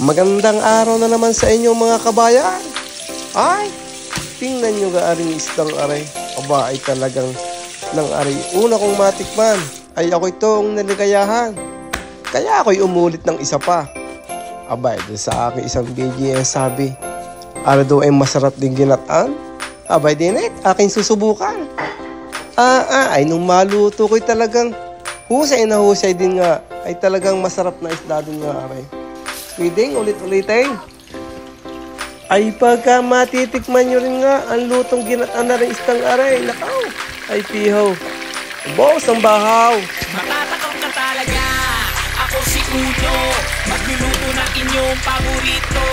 Magandang araw na naman sa inyo mga kabayan. Ay, tingnan nyo ga aring isdang aray. Aba ay talagang nang aray. Una kong matikman ay ako itong naligayahan. Kaya ako'y umulit ng isa pa. Aba, sa aking isang video ay sabi, ara daw ay masarap din ginataan. Abay din aking susubukan. Ay nung maluto ko'y talagang husay na husay din nga. Ay talagang masarap na isda din nga aray. Pwedeng ulit-ulitin. Ay pagka matitikman nyo rin nga ang lutong ginataan na rin isdang aray. Nakaw, ay pihaw. Boss ang bahaw. Matatakam ka talaga. Ako si Uno, magluluto ng inyong paborito.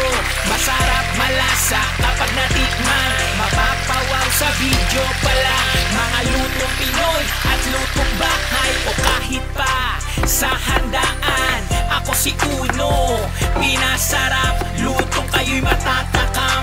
Masarap, malasa kapag natikman. Mapapawaw sa video pala. Mga lutong Pinoy at lutong bahay o kahit pa sa handaan. Ako si Uno, pinasarap, lutong kayo'y matatakam.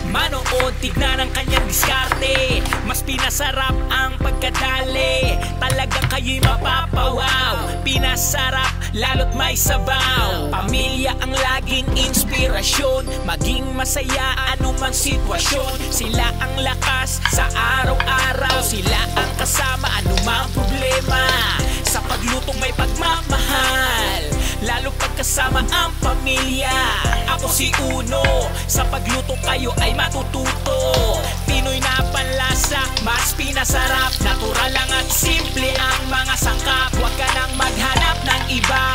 Manood, tignan ang kanyang diskarte. Mas pinasarap ang pagkadali. Talagang kayo'y mapapawaw. Pinasarap, lalo't may sabaw. Pamilya ang laging inspirasyon. Maging masaya anumang sitwasyon. Sila ang lakas sa araw-araw. Sila ang kasama anumang problema. Sa paglutong may pagmamahal, lalo pagkasama ang pamilya. Ako si Uno, sa pagluto kayo ay matututo. Pinoy na panlasa, mas pinasarap. Natural lang at simple ang mga sangkap. Huwag ka nang maghanap ng iba.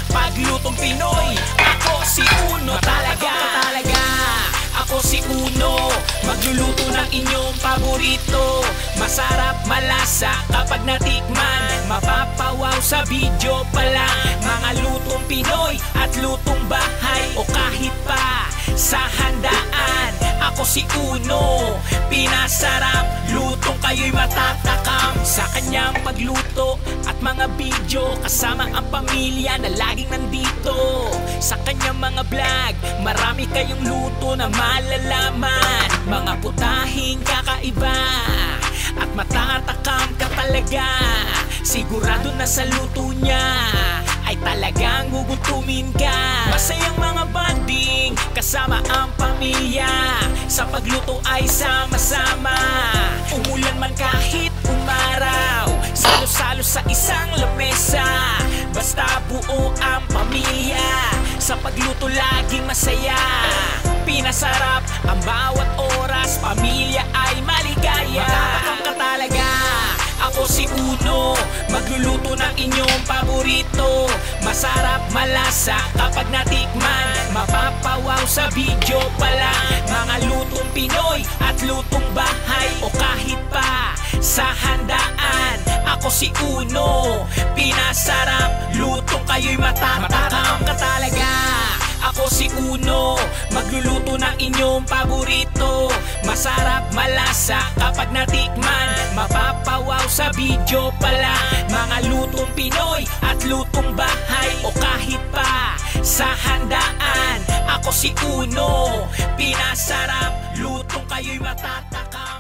Paglutong Pinoy, ako si Uno talaga. Ako si Uno, magluluto ng inyong paborito. Masarap, malasa kapag natikman. Mapapawaw sa video pala. Mga lutong Pinoy at lutong bahay o kahit pa sa handaan. Ako si Uno, pinasarap, lutong kayo'y matatakam. Sa kanyang pagluto at mga video, kasama ang pamilya na laging nandito. Sa kanyang mga vlog, marami kayong luto na malalaman. Mga putahing kakaiba at matatakam ka talaga. Sigurado na sa luto niya ay talagang gugutumin ka. Masayang mga bonding kasama ang pamilya. Sa pagluto ay sama-sama. Umulan man kahit umaraw, salo-salo sa isang lamesa. Basta buo ang pamilya. Sa pagluto laging masaya. Pinasarap ang bawat oras. Pamilya ay maligaya. Matatakam ka talaga. Ako si Uno, magluluto ng inyong paborito. Masarap, malasa kapag natikman. Mapapawaw sa video pala. Mga lutong Pinoy at lutong bahay o kahit pa sa handaan. Ako si Uno, pinasarap, lutong kayo'y matatakam ka talaga. Ako si Uno, magluluto ng inyong paborito. Masarap, malasa kapag natikman. Mapapawaw sa video pala. Mga lutong Pinoy at lutong bahay o kahit pa sa handaan. Ako si Uno, pinasarap, lutong kayo'y matatakam.